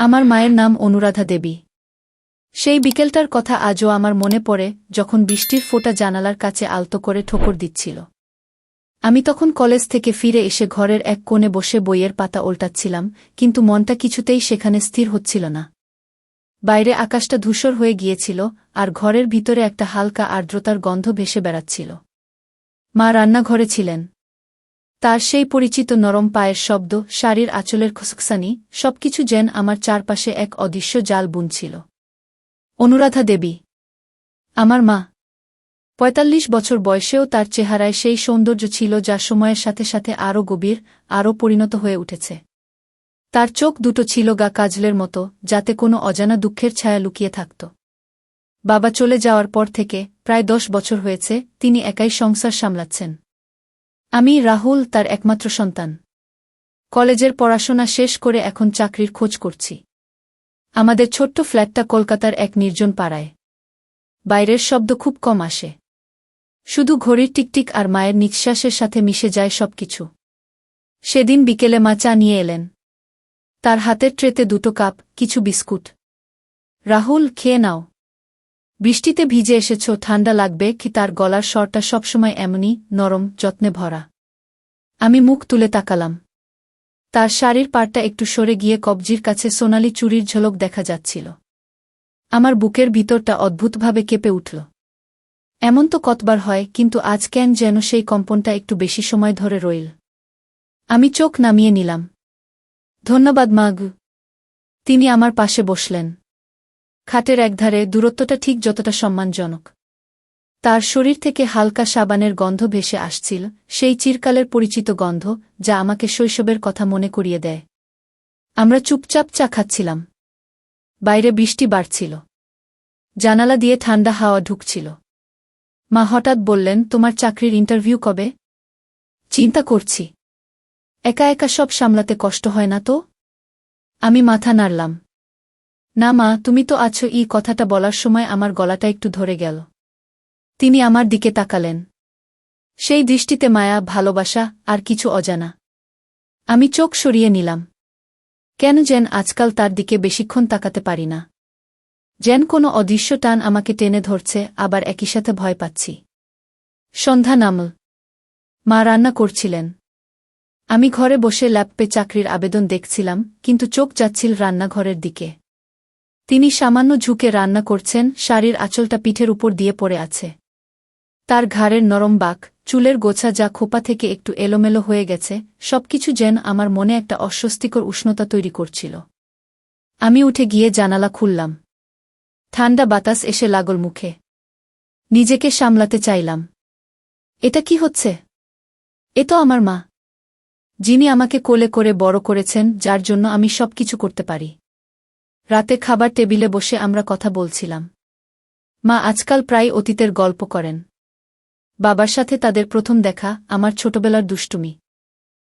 আমার মায়ের নাম অনুরাধা দেবী। সেই বিকেলটার কথা আজও আমার মনে পড়ে, যখন বৃষ্টির ফোঁটা জানালার কাছে আলতো করে ঠোকর দিচ্ছিল। আমি তখন কলেজ থেকে ফিরে এসে ঘরের এক কোণে বসে বইয়ের পাতা ওল্টাচ্ছিলাম, কিন্তু মনটা কিছুতেই সেখানে স্থির হচ্ছিল না। বাইরে আকাশটা ধূসর হয়ে গিয়েছিল, আর ঘরের ভিতরে একটা হালকা আর্দ্রতার গন্ধ ভেসে বেড়াচ্ছিল। মা রান্নাঘরে ছিলেন। তার সেই পরিচিত নরম পায়ের শব্দ, শাড়ির আঁচলের খুসখসানি, সবকিছু যেন আমার চারপাশে এক অদৃশ্য জাল বুনছিল। অনুরাধা দেবী, আমার মা। ৪৫ বছর বয়সেও তার চেহারায় সেই সৌন্দর্য ছিল যা সময়ের সাথে সাথে আরও গভীর, আরও পরিণত হয়ে উঠেছে। তার চোখ দুটো ছিল গা কাজলের মতো, যাতে কোনো অজানা দুঃখের ছায়া লুকিয়ে থাকত। বাবা চলে যাওয়ার পর থেকে প্রায় ১০ বছর হয়েছে তিনি একাই সংসার সামলাচ্ছেন। আমি রাহুল, তার একমাত্র সন্তান। কলেজের পড়াশোনা শেষ করে এখন চাকরির খোঁজ করছি। আমাদের ছোট্ট ফ্ল্যাটটা কলকাতার এক নির্জন পাড়ায়। বাইরের শব্দ খুব কম আসে। শুধু ঘড়ির টিকটিক আর মায়ের নিঃশ্বাসের সাথে মিশে যায় সবকিছু। সেদিন বিকেলে মা চা নিয়ে এলেন। তার হাতের ট্রেতে দুটো কাপ, কিছু বিস্কুট। রাহুল, খেয়ে নাও। বৃষ্টিতে ভিজে এসেছ, ঠান্ডা লাগবে কি? তার গলার স্বরটা সবসময় এমনই নরম, যত্নে ভরা। আমি মুখ তুলে তাকালাম। তার শাড়ির পাড়টা একটু সরে গিয়ে কবজির কাছে সোনালি চুড়ির ঝলক দেখা যাচ্ছিল। আমার বুকের ভিতরটা অদ্ভুতভাবে কেঁপে উঠল। এমন তো কতবার হয়, কিন্তু আজ কেন যেন সেই কম্পনটা একটু বেশি সময় ধরে রইল। আমি চোখ নামিয়ে নিলাম। ধন্যবাদ মাগু। তিনি আমার পাশে বসলেন। খাটের একধারে, দূরত্বটা ঠিক যতটা সম্মানজনক। তার শরীর থেকে হালকা সাবানের গন্ধ ভেসে আসছিল, সেই চিরকালের পরিচিত গন্ধ যা আমাকে শৈশবের কথা মনে করিয়ে দেয়। আমরা চুপচাপ চা খাচ্ছিলাম। বাইরে বৃষ্টি বাড়ছিল। জানালা দিয়ে ঠান্ডা হাওয়া ঢুকছিল। মা হঠাৎ বললেন, তোমার চাকরির ইন্টারভিউ কবে? চিন্তা করছি। একা একা সব সামলাতে কষ্ট হয় না তো? আমি মাথা নাড়লাম। না মা, তুমি তো আছো। এই কথাটা বলার সময় আমার গলাটা একটু ধরে গেল। তিনি আমার দিকে তাকালেন। সেই দৃষ্টিতে মায়া, ভালোবাসা আর কিছু অজানা। আমি চোখ সরিয়ে নিলাম। কেন যেন আজকাল তার দিকে বেশিক্ষণ তাকাতে পারি না। যেন কোনো অদৃশ্য টান আমাকে টেনে ধরছে, আবার একই সাথে ভয় পাচ্ছি। সন্ধ্যা নামল। মা রান্না করছিলেন। আমি ঘরে বসে ল্যাপটপে চাকরির আবেদন দেখছিলাম, কিন্তু চোখ যাচ্ছিল রান্নাঘরের দিকে। তিনি সামান্য ঝুঁকে রান্না করছেন, শাড়ির আঁচলটা পিঠের উপর দিয়ে পড়ে আছে। তার ঘাড়ের নরম বাঁক, চুলের গোছা যা খোপা থেকে একটু এলোমেলো হয়ে গেছে, সবকিছু যেন আমার মনে একটা অস্বস্তিকর উষ্ণতা তৈরি করছিল। আমি উঠে গিয়ে জানালা খুললাম। ঠান্ডা বাতাস এসে লাগল মুখে। নিজেকে সামলাতে চাইলাম। এটা কি হচ্ছে? এ তো আমার মা, যিনি আমাকে কোলে করে বড় করেছেন, যার জন্য আমি সবকিছু করতে পারি। রাতে খাবার টেবিলে বসে আমরা কথা বলছিলাম। মা আজকাল প্রায় অতীতের গল্প করেন। বাবার সাথে তাদের প্রথম দেখা, আমার ছোটবেলার দুষ্টুমি।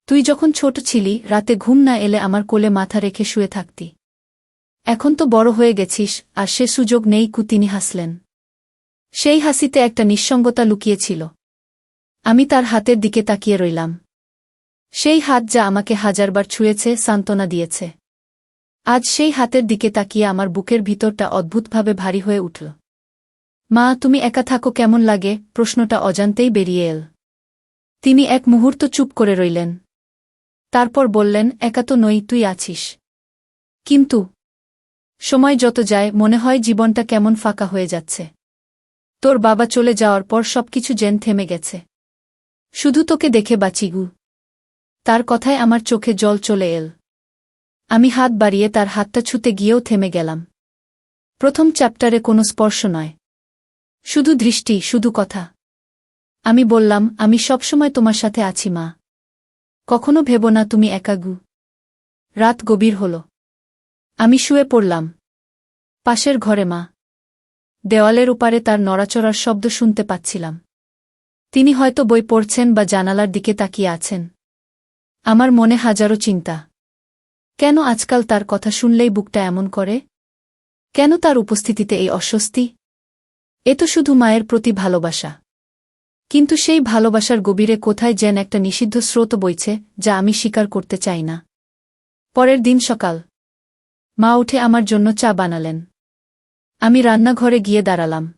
তুই যখন ছোট ছিলি, রাতে ঘুম না এলে আমার কোলে মাথা রেখে শুয়ে থাকতি। এখন তো বড় হয়ে গেছিস, আর সে সুযোগ নেই। তিনি হাসলেন। সেই হাসিতে একটা নিঃসঙ্গতা লুকিয়েছিল। আমি তার হাতের দিকে তাকিয়ে রইলাম। সেই হাত যা আমাকে হাজারবার ছুঁয়েছে, সান্ত্বনা দিয়েছে। আজ সেই হাতের দিকে তাকিয়ে আমার বুকের ভিতরটা অদ্ভুতভাবে ভারী হয়ে উঠল। মা, তুমি একা থাকো কেমন লাগে? প্রশ্নটা অজান্তেই বেরিয়ে এল। তিনি এক মুহূর্ত চুপ করে রইলেন। তারপর বললেন, একা তো নই, তুই আছিস। কিন্তু সময় যত যায় মনে হয় জীবনটা কেমন ফাঁকা হয়ে যাচ্ছে। তোর বাবা চলে যাওয়ার পর সবকিছু যেন থেমে গেছে। শুধু তোকে দেখে বাঁচিগু। তার কথায় আমার চোখে জল চলে এল। আমি হাত বাড়িয়ে তার হাতটা ছুঁতে গিয়েও থেমে গেলাম। প্রথম চ্যাপ্টারে কোনো স্পর্শ নয়, শুধু দৃষ্টি, শুধু কথা। আমি বললাম, আমি সবসময় তোমার সাথে আছি মা। কখনো ভেবো না তুমি একাগু। রাত গভীর হল। আমি শুয়ে পড়লাম। পাশের ঘরে মা। দেওয়ালের উপারে তার নড়াচড়ার শব্দ শুনতে পাচ্ছিলাম। তিনি হয়তো বই পড়ছেন বা জানালার দিকে তাকিয়ে আছেন। আমার মনে হাজারো চিন্তা। কেন আজকাল তার কথা শুনলেই বুকটা এমন করে? কেন তার উপস্থিতিতে এই অস্বস্তি? এ তো শুধু মায়ের প্রতি ভালোবাসা। কিন্তু সেই ভালোবাসার গভীরে কোথায় যেন একটা নিষিদ্ধ স্রোত বইছে, যা আমি স্বীকার করতে চাই না। পরের দিন সকাল। মা উঠে আমার জন্য চা বানালেন। আমি রান্নাঘরে গিয়ে দাঁড়ালাম।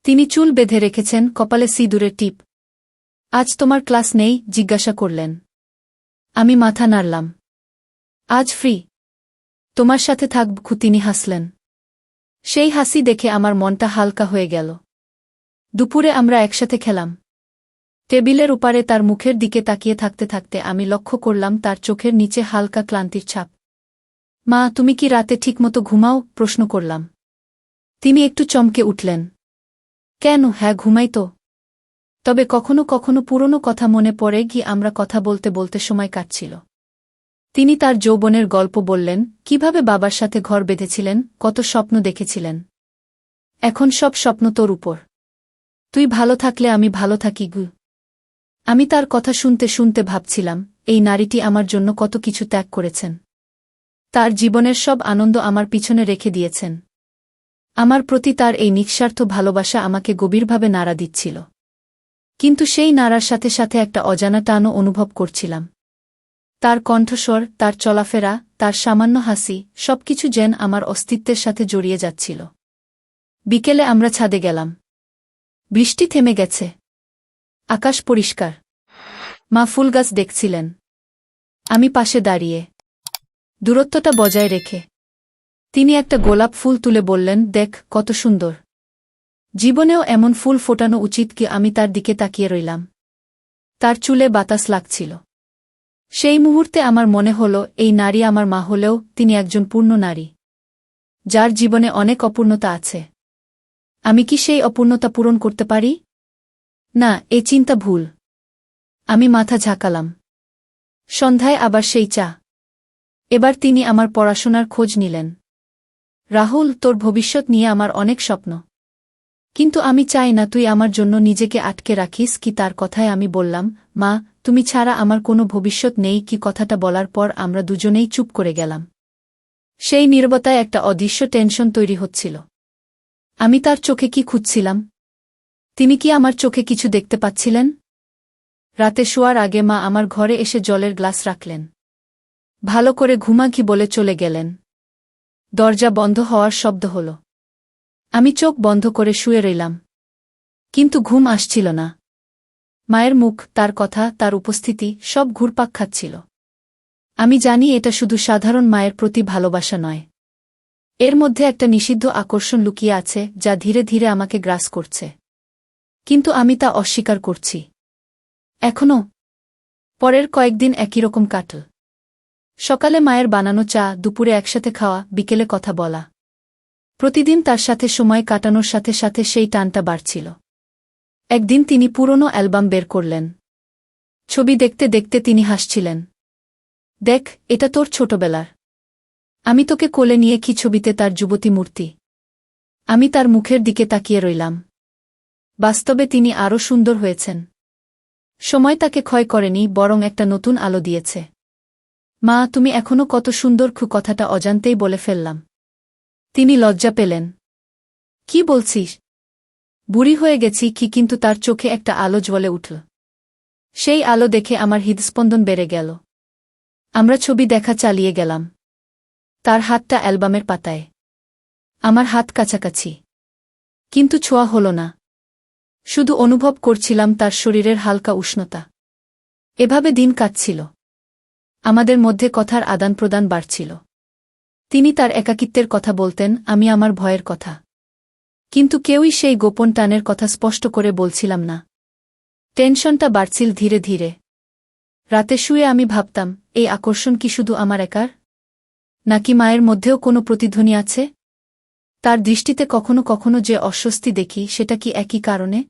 তিনি চুল বেঁধে রেখেছেন, কপালে সিঁদুরের টিপ। আজ তোমার ক্লাস নেই? জিজ্ঞাসা করলেন। আমি মাথা নাড়লাম। আজ ফ্রি। তোমার সাথে থাকব। তিনি হাসলেন। সেই হাসি দেখে আমার মনটা হালকা হয়ে গেল। দুপুরে আমরা একসাথে খেলাম। টেবিলের উপারে তার মুখের দিকে তাকিয়ে থাকতে থাকতে আমি লক্ষ্য করলাম তার চোখের নিচে হালকা ক্লান্তির ছাপ। মা, তুমি কি রাতে ঠিকমতো ঘুমাও? প্রশ্ন করলাম। তিনি একটু চমকে উঠলেন। কেন? হ্যাঁ, ঘুমাই তো। তবে কখনো কখনো পুরনো কথা মনে পড়ে কি আমরা কথা বলতে বলতে সময় কাটছিল। তিনি তার যৌবনের গল্প বললেন, কিভাবে বাবার সাথে ঘর বেঁধেছিলেন, কত স্বপ্ন দেখেছিলেন। এখন সব স্বপ্ন তোর উপর। তুই ভালো থাকলে আমি ভালো থাকি গু। আমি তার কথা শুনতে শুনতে ভাবছিলাম, এই নারীটি আমার জন্য কত কিছু ত্যাগ করেছেন। তার জীবনের সব আনন্দ আমার পিছনে রেখে দিয়েছেন। আমার প্রতি তার এই নিঃস্বার্থ ভালোবাসা আমাকে গভীরভাবে নাড়া দিচ্ছিল। কিন্তু সেই নাড়ার সাথে সাথে একটা অজানা টানও অনুভব করছিলাম। তার কণ্ঠস্বর, তার চলাফেরা, তার সামান্য হাসি, সবকিছু যেন আমার অস্তিত্বের সাথে জড়িয়ে যাচ্ছিল। বিকেলে আমরা ছাদে গেলাম। বৃষ্টি থেমে গেছে। আকাশ পরিষ্কার। মা ফুলগাছ দেখছিলেন। আমি পাশে দাঁড়িয়ে, দূরত্বটা বজায় রেখে। তিনি একটা গোলাপ ফুল তুলে বললেন, দেখ কত সুন্দর। জীবনেও এমন ফুল ফোটানো উচিত কি? আমি তার দিকে তাকিয়ে রইলাম। তার চুলে বাতাস লাগছিল। সেই মুহূর্তে আমার মনে হল, এই নারী আমার মা হলেও তিনি একজন পূর্ণ নারী, যার জীবনে অনেক অপূর্ণতা আছে। আমি কি সেই অপূর্ণতা পূরণ করতে পারি? না, এ চিন্তা ভুল। আমি মাথা ঝাঁকালাম। সন্ধ্যায় আবার সেই চা। এবার তিনি আমার পড়াশোনার খোঁজ নিলেন। রাহুল, তোর ভবিষ্যৎ নিয়ে আমার অনেক স্বপ্ন। কিন্তু আমি চাই না তুই আমার জন্য নিজেকে আটকে রাখিস। কি তার কথায় আমি বললাম, মা, তুমি ছাড়া আমার কোনো ভবিষ্যৎ নেই। কি কথাটা বলার পর আমরা দুজনেই চুপ করে গেলাম। সেই নীরবতায় একটা অদৃশ্য টেনশন তৈরি হচ্ছিল। আমি তার চোখে কি খুঁজছিলাম? তিনি কি আমার চোখে কিছু দেখতে পাচ্ছিলেন? রাতে শোয়ার আগে মা আমার ঘরে এসে জলের গ্লাস রাখলেন। ভালো করে ঘুমা কি বলে চলে গেলেন। দরজা বন্ধ হওয়ার শব্দ হল। আমি চোখ বন্ধ করে শুয়ে রইলাম। কিন্তু ঘুম আসছিল না। মায়ের মুখ, তার কথা, তার উপস্থিতি, সব ঘুরপাক খাচ্ছিল। আমি জানি এটা শুধু সাধারণ মায়ের প্রতি ভালোবাসা নয়। এর মধ্যে একটা নিষিদ্ধ আকর্ষণ লুকিয়ে আছে, যা ধীরে ধীরে আমাকে গ্রাস করছে। কিন্তু আমি তা অস্বীকার করছি। এখনো। পরের কয়েকদিন একই রকম কাটল। সকালে মায়ের বানানো চা, দুপুরে একসাথে খাওয়া, বিকেলে কথা বলা। প্রতিদিন তার সাথে সময় কাটানোর সাথে সাথে সেই টানটা বাড়ছিল। একদিন তিনি পুরনো অ্যালবাম বের করলেন। ছবি দেখতে দেখতে তিনি হাসছিলেন। দেখ, এটা তোর ছোটবেলার। আমি তোকে কোলে নিয়ে কি ছবিতে তার যুবতী মূর্তি। আমি তার মুখের দিকে তাকিয়ে রইলাম। বাস্তবে তিনি আরও সুন্দর হয়েছেন। সময় তাকে ক্ষয় করেনি, বরং একটা নতুন আলো দিয়েছে। মা, তুমি এখনো কত সুন্দর। কথাটা অজান্তেই বলে ফেললাম। তিনি লজ্জা পেলেন। কি বলছিস? বুড়ি হয়ে গেছি কি? কিন্তু তার চোখে একটা আলো জ্বলে উঠল। সেই আলো দেখে আমার হৃদস্পন্দন বেড়ে গেল। আমরা ছবি দেখা চালিয়ে গেলাম। তার হাতটা অ্যালবামের পাতায়। আমার হাত কাছাকাছি। কিন্তু ছোঁয়া হল না। শুধু অনুভব করছিলাম তার শরীরের হালকা উষ্ণতা। এভাবে দিন কাটছিল। আমাদের মধ্যে কথার আদান প্রদান বাড়ছিল। তিনি তার একাকিত্বের কথা বলতেন, আমি আমার ভয়ের কথা। কিন্তু কেউই সেই গোপন টানের কথা স্পষ্ট করে বলছিলাম না। টেনশনটা বাড়ছিল ধীরে ধীরে। রাতে শুয়ে আমি ভাবতাম, এই আকর্ষণ কি শুধু আমার একার? নাকি মায়ের মধ্যেও কোনো প্রতিধ্বনি আছে? তার দৃষ্টিতে কখনো কখনো যে অস্বস্তি দেখি, সেটা কি একই কারণে?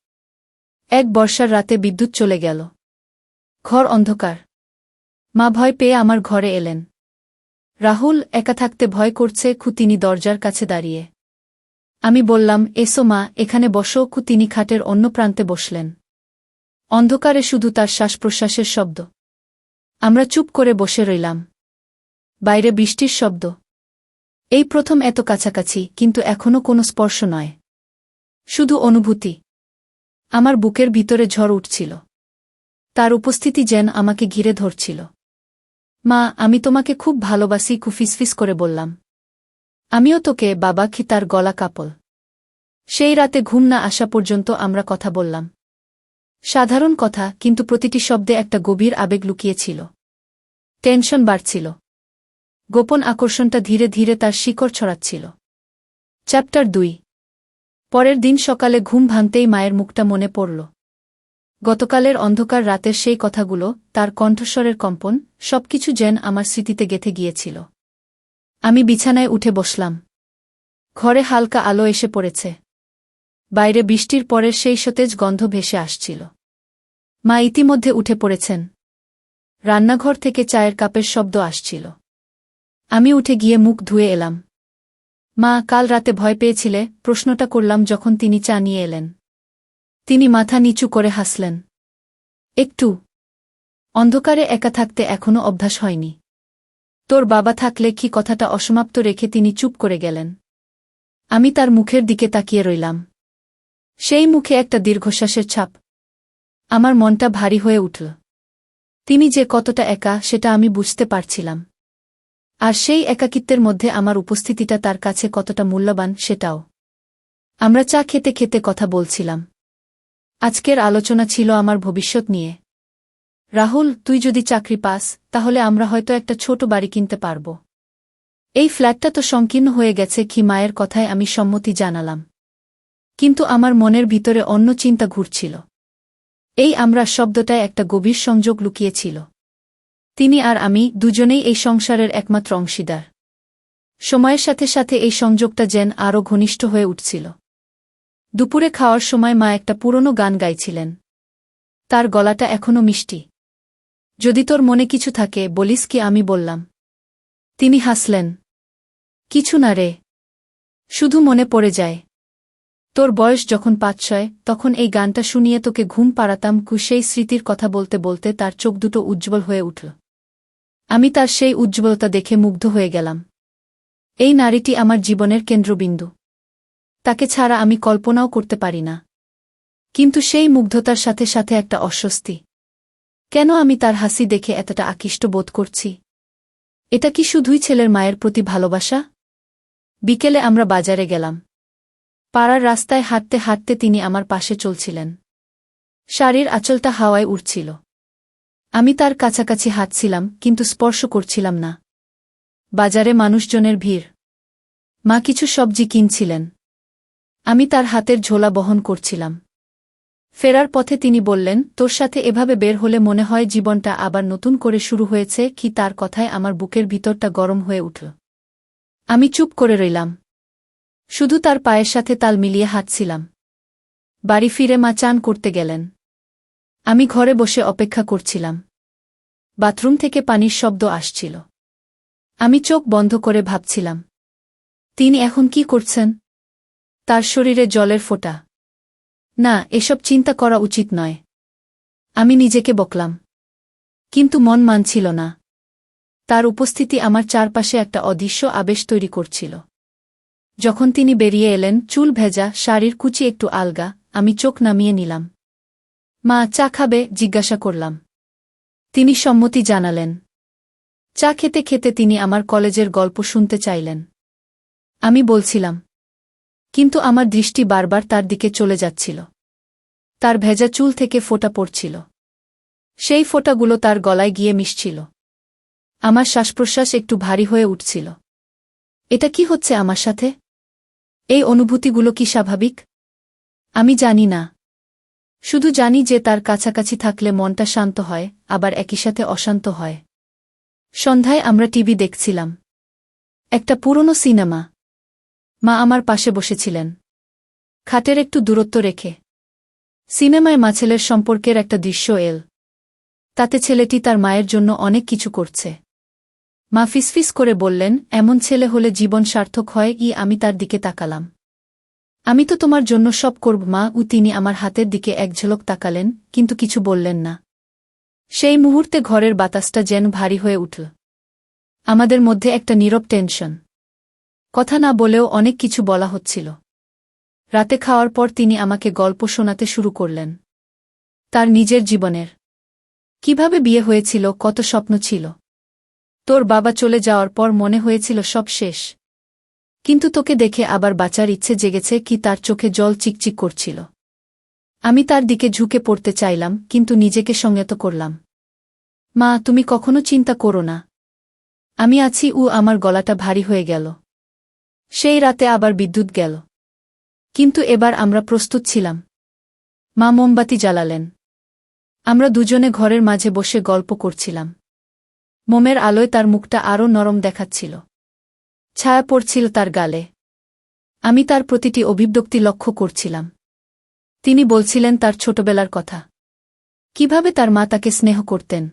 এক বর্ষার রাতে বিদ্যুৎ চলে গেল। ঘর অন্ধকার। মা ভয় পেয়ে আমার ঘরে এলেন। রাহুল, একা থাকতে ভয় করছে। তিনি দরজার কাছে দাঁড়িয়ে। আমি বললাম, এসো মা, এখানে বসো। তিনি খাটের অন্য প্রান্তে বসলেন। অন্ধকারে শুধু তার শ্বাসপ্রশ্বাসের শব্দ। আমরা চুপ করে বসে রইলাম। বাইরে বৃষ্টির শব্দ। এই প্রথম এত কাছাকাছি, কিন্তু এখনো কোনো স্পর্শ নয়, শুধু অনুভূতি। আমার বুকের ভিতরে ঝড় উঠছিল। তার উপস্থিতি যেন আমাকে ঘিরে ধরছিল। মা, আমি তোমাকে খুব ভালোবাসি। ফিসফিস করে বললাম। আমিও তোকে, বাবা, কি তার গলা কাঁপল। সেই রাতে ঘুম না আসা পর্যন্ত আমরা কথা বললাম। সাধারণ কথা, কিন্তু প্রতিটি শব্দে একটা গভীর আবেগ লুকিয়েছিল। টেনশন বাড়ছিল। গোপন আকর্ষণটা ধীরে ধীরে তার শিকড় ছড়াচ্ছিল। চ্যাপ্টার 2। পরের দিন সকালে ঘুম ভাঙতেই মায়ের মুখটা মনে পড়ল। গতকালের অন্ধকার রাতের সেই কথাগুলো, তার কণ্ঠস্বরের কম্পন, সবকিছু যেন আমার স্মৃতিতে গেঁথে গিয়েছিল। আমি বিছানায় উঠে বসলাম। ঘরে হালকা আলো এসে পড়েছে। বাইরে বৃষ্টির পরের সেই সতেজ গন্ধ ভেসে আসছিল। মা ইতিমধ্যে উঠে পড়েছেন। রান্নাঘর থেকে চায়ের কাপের শব্দ আসছিল। আমি উঠে গিয়ে মুখ ধুয়ে এলাম। মা, কাল রাতে ভয় পেয়েছিলে? প্রশ্নটা করলাম যখন তিনি চা নিয়ে এলেন। তিনি মাথা নিচু করে হাসলেন। একটু। অন্ধকারে একা থাকতে এখনো অভ্যাস হয়নি। তোর বাবা থাকলে কি? কথাটা অসমাপ্ত রেখে তিনি চুপ করে গেলেন। আমি তার মুখের দিকে তাকিয়ে রইলাম। সেই মুখে একটা দীর্ঘশ্বাসের ছাপ। আমার মনটা ভারী হয়ে উঠল। তিনি যে কতটা একা সেটা আমি বুঝতে পারছিলাম। আর সেই একাকিত্বের মধ্যে আমার উপস্থিতিটা তার কাছে কতটা মূল্যবান সেটাও। আমরা চা খেতে খেতে কথা বলছিলাম। আজকের আলোচনা ছিল আমার ভবিষ্যৎ নিয়ে। রাহুল, তুই যদি চাকরি পাস, তাহলে আমরা হয়তো একটা ছোট বাড়ি কিনতে পারব। এই ফ্ল্যাটটা তো সংকীর্ণ হয়ে গেছে। কি মায়ের কথায় আমি সম্মতি জানালাম। কিন্তু আমার মনের ভিতরে অন্য চিন্তা ঘুরছিল। এই আমরা শব্দটায় একটা গভীর সংযোগ লুকিয়েছিল। তিনি আর আমি দুজনেই এই সংসারের একমাত্র অংশীদার। সময়ের সাথে সাথে এই সংযোগটা যেন আরও ঘনিষ্ঠ হয়ে উঠছিল। দুপুরে খাওয়ার সময় মা একটা পুরনো গান গাইছিলেন। তার গলাটা এখনো মিষ্টি। যদি তোর মনে কিছু থাকে বলিস কি? আমি বললাম। তিনি হাসলেন। কিছু না রে, শুধু মনে পড়ে যায়। তোর বয়স যখন 5-6, তখন এই গানটা শুনিয়ে তোকে ঘুম পাড়াতাম। সেই স্মৃতির কথা বলতে বলতে তার চোখ দুটো উজ্জ্বল হয়ে উঠল। আমি তার সেই উজ্জ্বলতা দেখে মুগ্ধ হয়ে গেলাম। এই নারীটি আমার জীবনের কেন্দ্রবিন্দু। তাকে ছাড়া আমি কল্পনাও করতে পারি না। কিন্তু সেই মুগ্ধতার সাথে সাথে একটা অস্বস্তি। কেন আমি তার হাসি দেখে এতটা আকৃষ্ট বোধ করছি? এটা কি শুধুই ছেলের মায়ের প্রতি ভালোবাসা? বিকেলে আমরা বাজারে গেলাম। পাড়ার রাস্তায় হাঁটতে হাঁটতে তিনি আমার পাশে চলছিলেন। শাড়ির আঁচলটা হাওয়ায় উড়ছিল। আমি তার কাছাকাছি হাঁটছিলাম, কিন্তু স্পর্শ করছিলাম না। বাজারে মানুষজনের ভিড়। মা কিছু সবজি কিনছিলেন। আমি তার হাতের ঝোলা বহন করছিলাম। ফেরার পথে তিনি বললেন, তোর সাথে এভাবে বের হলে মনে হয় জীবনটা আবার নতুন করে শুরু হয়েছে। কি তার কথায় আমার বুকের ভিতরটা গরম হয়ে উঠল। আমি চুপ করে রইলাম। শুধু তার পায়ের সাথে তাল মিলিয়ে হাঁটছিলাম। বাড়ি ফিরে মা চান করতে গেলেন। আমি ঘরে বসে অপেক্ষা করছিলাম। বাথরুম থেকে পানির শব্দ আসছিল। আমি চোখ বন্ধ করে ভাবছিলাম, তিনি এখন কি করছেন? তার শরীরে জলের ফোঁটা। না, এসব চিন্তা করা উচিত নয়। আমি নিজেকে বকলাম। কিন্তু মন মানছিল না। তার উপস্থিতি আমার চারপাশে একটা অদৃশ্য আবেশ তৈরি করছিল। যখন তিনি বেরিয়ে এলেন, চুল ভেজা, শাড়ির কুচি একটু আলগা, আমি চোখ নামিয়ে নিলাম। মা, চা খাবে? জিজ্ঞাসা করলাম। তিনি সম্মতি জানালেন। চা খেতে খেতে তিনি আমার কলেজের গল্প শুনতে চাইলেন। আমি বলছিলাম, কিন্তু আমার দৃষ্টি বারবার তার দিকে চলে যাচ্ছিল। তার ভেজা চুল থেকে ফোঁটা পড়ছিল। সেই ফোঁটাগুলো তার গলায় গিয়ে মিশছিল। আমার শ্বাসপ্রশ্বাস একটু ভারী হয়ে উঠছিল। এটা কি হচ্ছে আমার সাথে? এই অনুভূতিগুলো কি স্বাভাবিক? আমি জানি না। শুধু জানি যে তার কাছাকাছি থাকলে মনটা শান্ত হয়, আবার একই সাথে অশান্ত হয়। সন্ধ্যায় আমরা টিভি দেখছিলাম। একটা পুরনো সিনেমা। মা আমার পাশে বসেছিলেন, খাটের একটু দূরত্ব রেখে। সিনেমায় মা-ছেলের সম্পর্কের একটা দৃশ্য এল। তাতে ছেলেটি তার মায়ের জন্য অনেক কিছু করছে। মা ফিসফিস করে বললেন, এমন ছেলে হলে জীবন সার্থক হয়। আমি তার দিকে তাকালাম। আমি তো তোমার জন্য সব করব মা। তিনি আমার হাতের দিকে এক ঝলক তাকালেন, কিন্তু কিছু বললেন না। সেই মুহূর্তে ঘরের বাতাসটা যেন ভারী হয়ে উঠল। আমাদের মধ্যে একটা নীরব টেনশন। কথা না বলেও অনেক কিছু বলা হচ্ছিল। রাতে খাওয়ার পর তিনি আমাকে গল্প শোনাতে শুরু করলেন। তার নিজের জীবনের। কিভাবে বিয়ে হয়েছিল, কত স্বপ্ন ছিল। তোর বাবা চলে যাওয়ার পর মনে হয়েছিল সব শেষ। কিন্তু তোকে দেখে আবার বাঁচার ইচ্ছে জেগেছে কি তার চোখে জল চিকচিক করছিল। আমি তার দিকে ঝুঁকে পড়তে চাইলাম, কিন্তু নিজেকে সংযত করলাম। মা, তুমি কখনো চিন্তা করো না, আমি আছি। আমার গলাটা ভারী হয়ে গেল। সেই রাতে আবার বিদ্যুৎ গেল, কিন্তু এবার আমরা প্রস্তুত ছিলাম। মা মোমবাতি জ্বালালেন। আমরা দুজনে ঘরের মাঝে বসে গল্প করছিলাম। মোমের আলোয় তার মুখটা আরও নরম দেখাচ্ছিল। ছায়া পড়ছিল তার গালে। আমি তার প্রতিটি অভিব্যক্তি লক্ষ্য করছিলাম। তিনি বলছিলেন তার ছোটবেলার কথা, কিভাবে তার মা তাকে স্নেহ করতেন।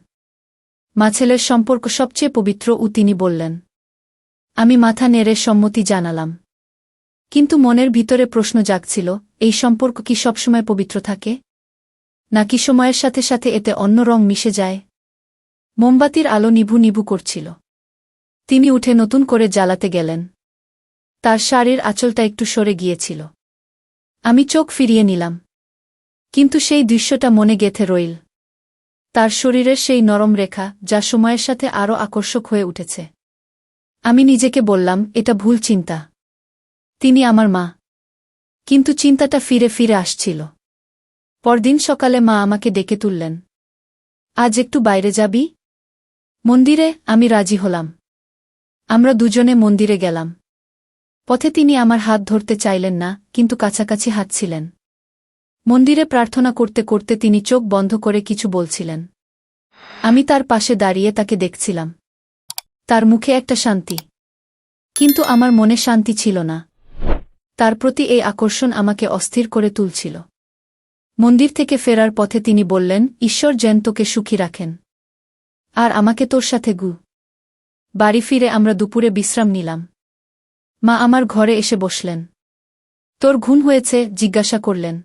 মা ছেলের সম্পর্ক সবচেয়ে পবিত্র, তিনি বললেন। আমি মাথা নেড়ে সম্মতি জানালাম, কিন্তু মনের ভিতরে প্রশ্ন জাগছিল, এই সম্পর্ক কি সবসময় পবিত্র থাকে, নাকি সময়ের সাথে সাথে এতে অন্য রং মিশে যায়। মোমবাতির আলো নিভু নিভু করছিল। তিনি উঠে নতুন করে জ্বালাতে গেলেন। তার শাড়ির আঁচলটা একটু সরে গিয়েছিল। আমি চোখ ফিরিয়ে নিলাম, কিন্তু সেই দৃশ্যটা মনে গেঁথে রইল। তার শরীরের সেই নরম রেখা, যা সময়ের সাথে আরও আকর্ষক হয়ে উঠেছে। আমি নিজেকে বললাম, এটা ভুল চিন্তা। তিনি আমার মা। কিন্তু চিন্তাটা ফিরে ফিরে আসছিল। পরদিন সকালে মা আমাকে ডেকে তুললেন। আজ একটু বাইরে যাবি? মন্দিরে? আমি রাজি হলাম। আমরা দুজনে মন্দিরে গেলাম। পথে তিনি আমার হাত ধরতে চাইলেন না, কিন্তু কাছাকাছি হাঁটছিলেন। মন্দিরে প্রার্থনা করতে করতে তিনি চোখ বন্ধ করে কিছু বলছিলেন। আমি তার পাশে দাঁড়িয়ে তাকে দেখছিলাম। তার মুখে একটা শান্তি, কিন্তু আমার মনে শান্তি ছিল না। তার প্রতি এই আকর্ষণ আমাকে অস্থির করে তুলছিল। মন্দির থেকে ফেরার পথে তিনি বললেন, ঈশ্বর যেন তোকে সুখী রাখেন, আর আমাকে তোর সাথে বাড়ি ফিরে আমরা দুপুরে বিশ্রাম নিলাম। মা আমার ঘরে এসে বসলেন। তোর ঘুম হয়েছে? জিজ্ঞাসা করলেন।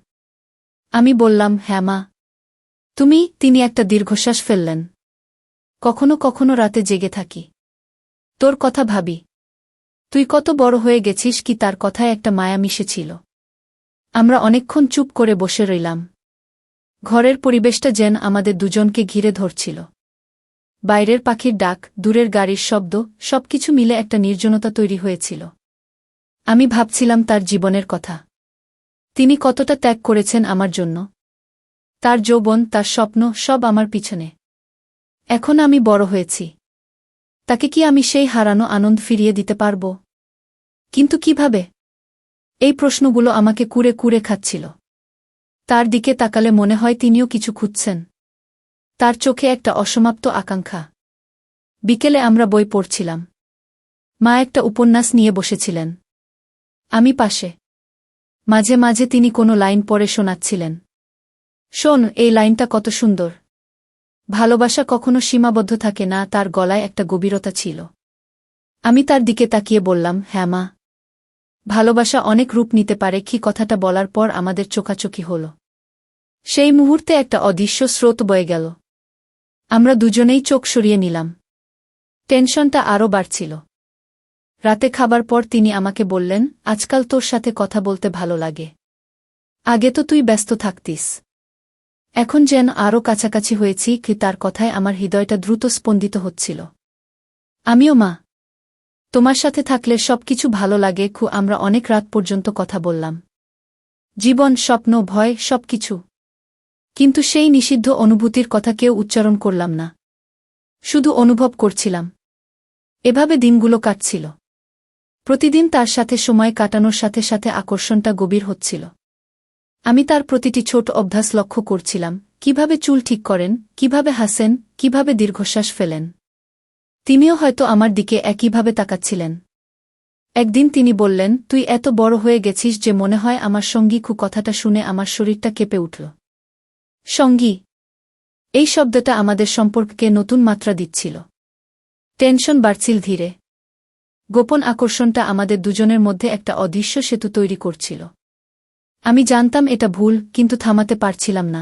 আমি বললাম, হ্যাঁ মা। তিনি একটা দীর্ঘশ্বাস ফেললেন। কখনো কখনো রাতে জেগে থাকি, তোর কথা ভাবি। তুই কত বড় হয়ে গেছিস কি তার কথায় একটা মায়া মিশেছিল। আমরা অনেকক্ষণ চুপ করে বসে রইলাম। ঘরের পরিবেশটা যেন আমাদের দুজনকে ঘিরে ধরছিল। বাইরের পাখির ডাক, দূরের গাড়ির শব্দ, সবকিছু মিলে একটা নির্জনতা তৈরি হয়েছিল। আমি ভাবছিলাম তার জীবনের কথা। তিনি কতটা ত্যাগ করেছেন আমার জন্য। তার যৌবন, তার স্বপ্ন, সব আমার পিছনে। এখন আমি বড় হয়েছি। তাকে কি আমি সেই হারানো আনন্দ ফিরিয়ে দিতে পারব? কিন্তু কিভাবে? এই প্রশ্নগুলো আমাকে কুরে কুরে খাচ্ছিল। তার দিকে তাকালে মনে হয় তিনিও কিছু খুঁজছেন। তার চোখে একটা অসমাপ্ত আকাঙ্ক্ষা। বিকেলে আমরা বই পড়ছিলাম। মা একটা উপন্যাস নিয়ে বসেছিলেন, আমি পাশে। মাঝে মাঝে তিনি কোনো লাইন পড়ে শোনাচ্ছিলেন। শোন, এই লাইনটা কত সুন্দর। ভালোবাসা কখনো সীমাবদ্ধ থাকে না। তার গলায় একটা গভীরতা ছিল। আমি তার দিকে তাকিয়ে বললাম, হ্যাঁ মা, ভালোবাসা অনেক রূপ নিতে পারে। কি কথাটা বলার পর আমাদের চোখাচোখি হল। সেই মুহূর্তে একটা অদৃশ্য স্রোত বয়ে গেল। আমরা দুজনেই চোখ সরিয়ে নিলাম। টেনশনটা আরও বাড়ছিল। রাতে খাবার পর তিনি আমাকে বললেন, আজকাল তোর সাথে কথা বলতে ভালো লাগে। আগে তো তুই ব্যস্ত থাকতিস। এখন যেন আরও কাছাকাছি হয়েছি কি তার কথায় আমার হৃদয়টা দ্রুত স্পন্দিত হচ্ছিল। আমিও মা, তোমার সাথে থাকলে সবকিছু ভালো লাগে। আমরা অনেক রাত পর্যন্ত কথা বললাম। জীবন, স্বপ্ন, ভয়, সবকিছু। কিন্তু সেই নিষিদ্ধ অনুভূতির কথা কেউ উচ্চারণ করলাম না। শুধু অনুভব করছিলাম। এভাবে দিনগুলো কাটছিল। প্রতিদিন তার সাথে সময় কাটানোর সাথে সাথে আকর্ষণটা গভীর হচ্ছিল। আমি তার প্রতিটি ছোট অভ্যাস লক্ষ্য করছিলাম। কিভাবে চুল ঠিক করেন, কিভাবে হাসেন, কিভাবে দীর্ঘশ্বাস ফেলেন। তিনিও হয়তো আমার দিকে একইভাবে তাকাচ্ছিলেন। একদিন তিনি বললেন, তুই এত বড় হয়ে গেছিস যে মনে হয় আমার সঙ্গী। কথাটা শুনে আমার শরীরটা কেঁপে উঠল। সঙ্গী, এই শব্দটা আমাদের সম্পর্ককে নতুন মাত্রা দিচ্ছিল। টেনশন বাড়ছিল ধীরে। গোপন আকর্ষণটা আমাদের দুজনের মধ্যে একটা অদৃশ্য সেতু তৈরি করছিল। আমি জানতাম এটা ভুল, কিন্তু থামাতে পারছিলাম না।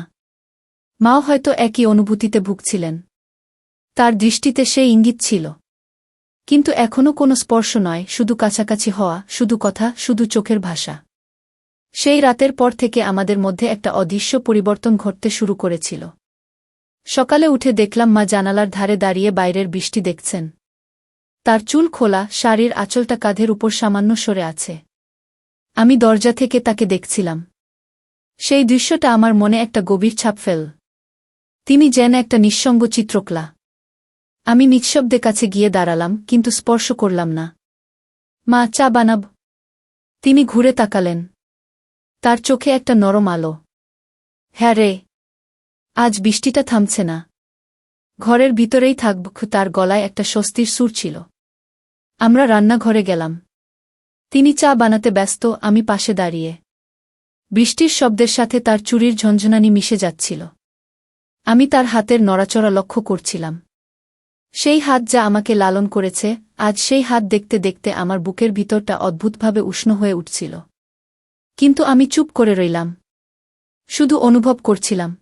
মাও হয়তো একই অনুভূতিতে ভুগছিলেন। তার দৃষ্টিতে সেই ইঙ্গিত ছিল, কিন্তু এখনও কোনো স্পর্শ নয়, শুধু কাছাকাছি হওয়া, শুধু কথা, শুধু চোখের ভাষা। সেই রাতের পর থেকে আমাদের মধ্যে একটা অদৃশ্য পরিবর্তন ঘটতে শুরু করেছিল। সকালে উঠে দেখলাম মা জানালার ধারে দাঁড়িয়ে বাইরের বৃষ্টি দেখছেন। তার চুল খোলা, শাড়ির আঁচলটা কাঁধের উপর সামান্য সরে আছে। আমি দরজা থেকে তাকে দেখছিলাম। সেই দৃশ্যটা আমার মনে একটা গভীর ছাপ ফেল। তিনি যেন একটা নিঃসঙ্গ চিত্রকলা। আমি নিঃশব্দে কাছে গিয়ে দাঁড়ালাম, কিন্তু স্পর্শ করলাম না। মা, চা বানাব? তিনি ঘুরে তাকালেন। তার চোখে একটা নরম আলো। হ্যাঁ রে, আজ বৃষ্টিটা থামছে না। ঘরের ভিতরেই থাকব। তার গলায় একটা স্বস্তির সুর ছিল। আমরা রান্নাঘরে গেলাম। তিনি চা বানাতে ব্যস্ত, আমি পাশে দাঁড়িয়ে। বৃষ্টির শব্দের সাথে তার চুড়ির ঝনঝনানি মিশে যাচ্ছিল। আমি তার হাতের নড়াচড়া লক্ষ্য করছিলাম। সেই হাত যা আমাকে লালন করেছে, আজ সেই হাত দেখতে দেখতে আমার বুকের ভিতরটা অদ্ভুতভাবে উষ্ণ হয়ে উঠছিল। কিন্তু আমি চুপ করে রইলাম। শুধু অনুভব করছিলাম।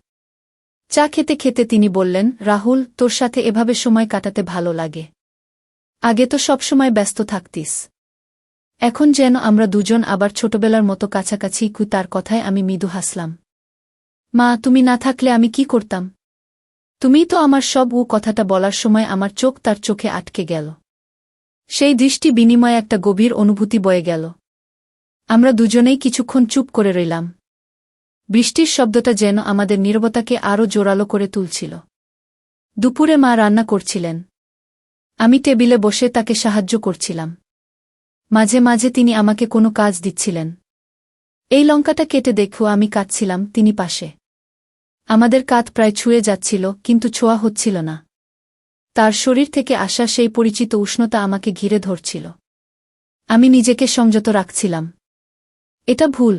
চা খেতে খেতে তিনি বললেন, রাহুল, তোর সাথে এভাবে সময় কাটাতে ভালো লাগে। আগে তো সবসময় ব্যস্ত থাকতিস। এখন যেন আমরা দুজন আবার ছোটবেলার মতো কাছাকাছি। তার কথায় আমি মৃদু হাসলাম। মা, তুমি না থাকলে আমি কি করতাম? তুমিই তো আমার সব। কথাটা বলার সময় আমার চোখ তার চোখে আটকে গেল। সেই দৃষ্টি বিনিময়ে একটা গভীর অনুভূতি বয়ে গেল। আমরা দুজনেই কিছুক্ষণ চুপ করে রইলাম। বৃষ্টির শব্দটা যেন আমাদের নীরবতাকে আরও জোরালো করে তুলছিল। দুপুরে মা রান্না করছিলেন। আমি টেবিলে বসে তাকে সাহায্য করছিলাম। মাঝে মাঝে তিনি আমাকে কোনো কাজ দিচ্ছিলেন। এই লঙ্কাটা কেটে দেখো, আমি কাটছিলাম, তিনি পাশে। আমাদের কাঁধ প্রায় ছুঁয়ে যাচ্ছিল, কিন্তু ছোঁয়া হচ্ছিল না। তার শরীর থেকে আসা সেই পরিচিত উষ্ণতা আমাকে ঘিরে ধরছিল। আমি নিজেকে সংযত রাখছিলাম। এটা ভুল।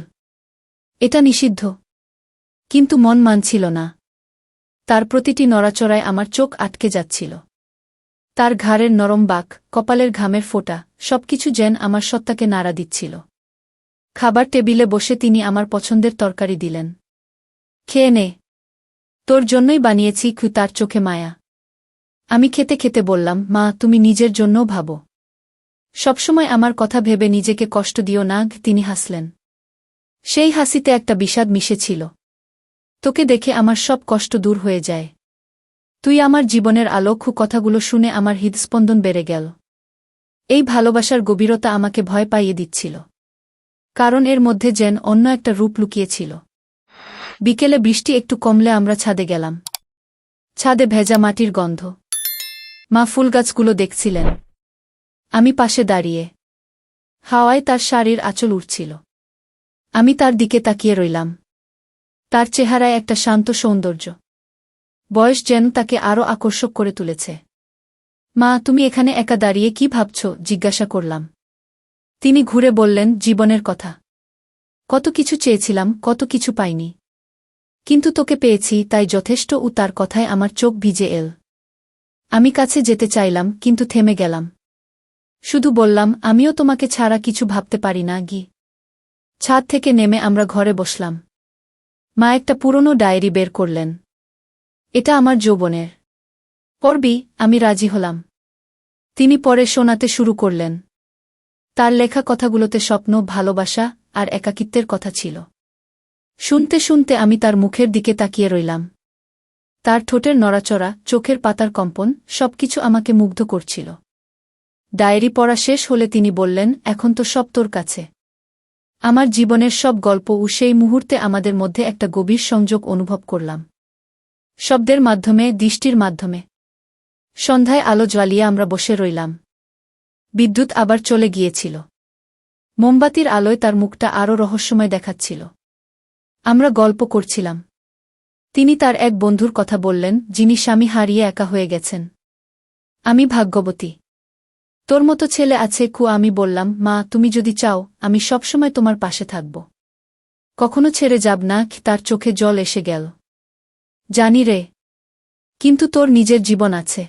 এটা নিষিদ্ধ। কিন্তু মন মানছিল না। তার প্রতিটি নড়াচড়ায় আমার চোখ আটকে যাচ্ছিল। তার ঘাড়ের নরম বাঁক, কপালের ঘামের ফোঁটা, সবকিছু যেন আমার সত্তাকে নাড়া দিচ্ছিল। খাবার টেবিলে বসে তিনি আমার পছন্দের তরকারি দিলেন। খেয়ে নে, তোর জন্যই বানিয়েছি। তার চোখে মায়া। আমি খেতে খেতে বললাম, মা, তুমি নিজের জন্যও ভাবো। সবসময় আমার কথা ভেবে নিজেকে কষ্ট দিও না। তিনি হাসলেন। সেই হাসিতে একটা বিষাদ মিশেছিল। তোকে দেখে আমার সব কষ্ট দূর হয়ে যায়। তুই আমার জীবনের আলো। কথাগুলো শুনে আমার হৃদস্পন্দন বেড়ে গেল। এই ভালোবাসার গভীরতা আমাকে ভয় পাইয়ে দিচ্ছিল। কারণ এর মধ্যে যেন অন্য একটা রূপ লুকিয়েছিল। বিকেলে বৃষ্টি একটু কমলে আমরা ছাদে গেলাম। ছাদে ভেজা মাটির গন্ধ। মা ফুলগাছগুলো দেখছিলেন। আমি পাশে দাঁড়িয়ে। হাওয়ায় তার শাড়ির আঁচল উড়ছিল। আমি তার দিকে তাকিয়ে রইলাম। তার চেহারায় একটা শান্ত সৌন্দর্য। বয়স যেন তাকে আরও আকর্ষক করে তুলেছে। মা, তুমি এখানে একা দাঁড়িয়ে কি ভাবছ? জিজ্ঞাসা করলাম। তিনি ঘুরে বললেন, জীবনের কথা। কত কিছু চেয়েছিলাম, কত কিছু পাইনি। কিন্তু তোকে পেয়েছি, তাই যথেষ্ট। তার কথায় আমার চোখ ভিজে এল। আমি কাছে যেতে চাইলাম, কিন্তু থেমে গেলাম। শুধু বললাম, আমিও তোমাকে ছাড়া কিছু ভাবতে পারি না। ছাদ থেকে নেমে আমরা ঘরে বসলাম। মা একটা পুরনো ডায়েরি বের করলেন। এটা আমার যৌবনের। পড়বি? আমি রাজি হলাম। তিনি পরে শোনাতে শুরু করলেন। তার লেখা কথাগুলোতে স্বপ্ন, ভালোবাসা আর একাকিত্বের কথা ছিল। শুনতে শুনতে আমি তার মুখের দিকে তাকিয়ে রইলাম। তার ঠোঁটের নড়াচড়া, চোখের পাতার কম্পন, সবকিছু আমাকে মুগ্ধ করছিল। ডায়েরি পড়া শেষ হলে তিনি বললেন, এখন তো সব তোর কাছে। আমার জীবনের সব গল্প। সেই মুহূর্তে আমাদের মধ্যে একটা গভীর সংযোগ অনুভব করলাম। শব্দের মাধ্যমে, দৃষ্টির মাধ্যমে। সন্ধ্যায় আলো জ্বালিয়ে আমরা বসে রইলাম। বিদ্যুৎ আবার চলে গিয়েছিল। মোমবাতির আলোয় তার মুখটা আরও রহস্যময় দেখাচ্ছিল। আমরা গল্প করছিলাম। তিনি তার এক বন্ধুর কথা বললেন, যিনি স্বামী হারিয়ে একা হয়ে গেছেন। আমি ভাগ্যবতী। তোর মতো ছেলে আছে। আমি বললাম, মা, তুমি যদি চাও, আমি সবসময় তোমার পাশে থাকব। কখনো ছেড়ে যাব না। তার চোখে জল এসে গেল। জানি রে, কিন্তু তোর নিজের জীবন আছে।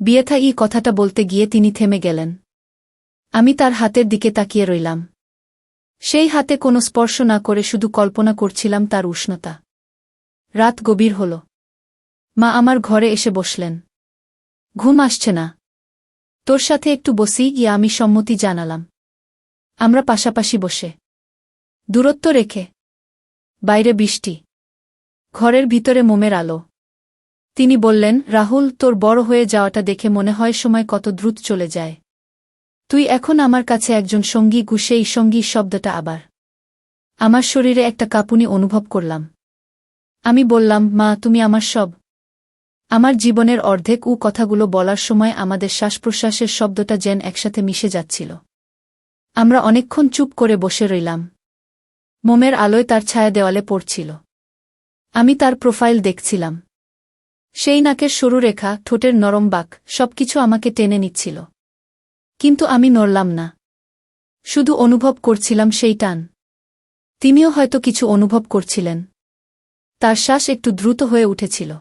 বিয়েথা কথাটা বলতে গিয়ে তিনি থেমে গেলেন। আমি তার হাতের দিকে তাকিয়ে রইলাম। সেই হাতে কোনো স্পর্শ না করে শুধু কল্পনা করছিলাম তার উষ্ণতা। রাত গভীর হল। মা আমার ঘরে এসে বসলেন। ঘুম আসছে না? তোর সাথে একটু বসি? আমি সম্মতি জানালাম। আমরা পাশাপাশি বসে, দূরত্ব রেখে। বাইরে বৃষ্টি, ঘরের ভিতরে মোমের আলো। তিনি বললেন, রাহুল, তোর বড় হয়ে যাওয়াটা দেখে মনে হয় সময় কত দ্রুত চলে যায়। তুই এখন আমার কাছে একজন সঙ্গী। সেই সঙ্গী শব্দটা আবার আমার শরীরে একটা কাঁপুনি অনুভব করলাম। আমি বললাম, মা, তুমি আমার সব। আমার জীবনের অর্ধেক। কথাগুলো বলার সময় আমাদের শ্বাসপ্রশ্বাসের শব্দটা যেন একসাথে মিশে যাচ্ছিল। আমরা অনেকক্ষণ চুপ করে বসে রইলাম। মোমের আলোয় তার ছায়া দেওয়ালে পড়ছিল। আমি তার প্রোফাইল দেখছিলাম। সেই নাকের সরু রেখা, ঠোঁটের নরম বাঁক, সবকিছু আমাকে টেনে নিচ্ছিল। কিন্তু আমি নড়লাম না। শুধু অনুভব করছিলাম সেই টান। তিনিও হয়তো কিছু অনুভব করছিলেন। তার শ্বাস একটু দ্রুত হয়ে উঠেছিল।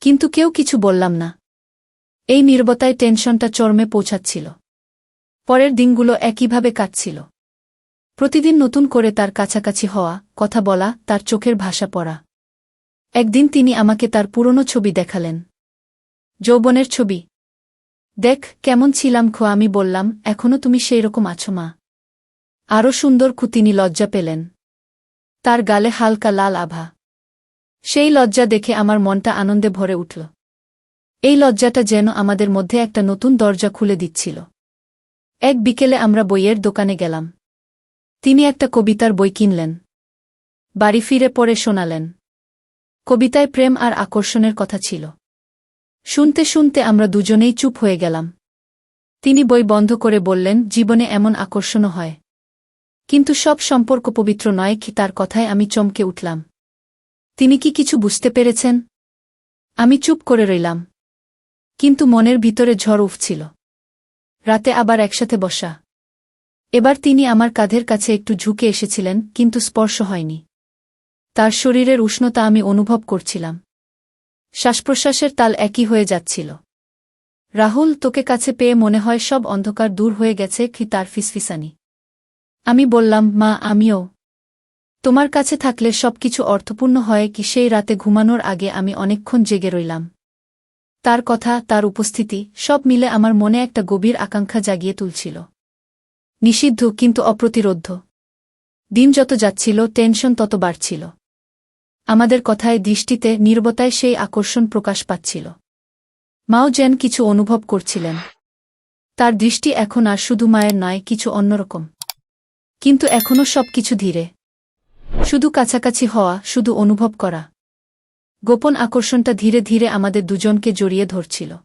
কিন্তু কেউ কিছু বললাম না। এই নীরবতায় টেনশনটা চরমে পৌঁছাচ্ছিল। পরের দিনগুলো একইভাবে কাটছিল। প্রতিদিন নতুন করে তার কাছাকাছি হওয়া, কথা বলা, তার চোখের ভাষা পড়া। একদিন তিনি আমাকে তার পুরনো ছবি দেখালেন। যৌবনের ছবি। দেখ কেমন ছিলাম। আমি বললাম, এখনো তুমি সেই রকম আছো মা। আরও সুন্দর। তিনি লজ্জা পেলেন। তার গালে হালকা লাল আভা। সেই লজ্জা দেখে আমার মনটা আনন্দে ভরে উঠল। এই লজ্জাটা যেন আমাদের মধ্যে একটা নতুন দরজা খুলে দিচ্ছিল। এক বিকেলে আমরা বইয়ের দোকানে গেলাম। তিনি একটা কবিতার বই কিনলেন। বাড়ি ফিরে পড়ে শোনালেন। কবিতায় প্রেম আর আকর্ষণের কথা ছিল। শুনতে শুনতে আমরা দুজনেই চুপ হয়ে গেলাম। তিনি বই বন্ধ করে বললেন, জীবনে এমন আকর্ষণও হয়। কিন্তু সব সম্পর্ক পবিত্র নয়। তার কথায় আমি চমকে উঠলাম। তিনি কি কিছু বুঝতে পেরেছেন? আমি চুপ করে রইলাম। কিন্তু মনের ভিতরে ঝড় উঠছিল। রাতে আবার একসাথে বসা। এবার তিনি আমার কাঁধের কাছে একটু ঝুঁকে এসেছিলেন, কিন্তু স্পর্শ হয়নি। তার শরীরের উষ্ণতা আমি অনুভব করছিলাম। শ্বাসপ্রশ্বাসের তাল একই হয়ে যাচ্ছিল। রাহুল, তোকে কাছে পেয়ে মনে হয় সব অন্ধকার দূর হয়ে গেছে। তার ফিসফিসানি। আমি বললাম, মা, আমিও। তোমার কাছে থাকলে সবকিছু অর্থপূর্ণ হয়। সেই রাতে ঘুমানোর আগে আমি অনেকক্ষণ জেগে রইলাম। তার কথা, তার উপস্থিতি, সব মিলে আমার মনে একটা গভীর আকাঙ্ক্ষা জাগিয়ে তুলছিল। নিষিদ্ধ কিন্তু অপ্রতিরোধ্য। দিন যত যাচ্ছিল টেনশন তত বাড়ছিল। আমাদের কথায়, দৃষ্টিতে, নীরবতায় সেই আকর্ষণ প্রকাশ পাচ্ছিল। মাও যেন কিছু অনুভব করছিলেন। তার দৃষ্টি এখন আর শুধু মায়ের নয়, কিছু অন্যরকম। কিন্তু এখনও সবকিছু ধীরে। শুধু কাছাকাছি হওয়া, শুধু অনুভব করা। গোপন আকর্ষণটা ধীরে ধীরে আমাদের দুজনকে জড়িয়ে ধরছিল।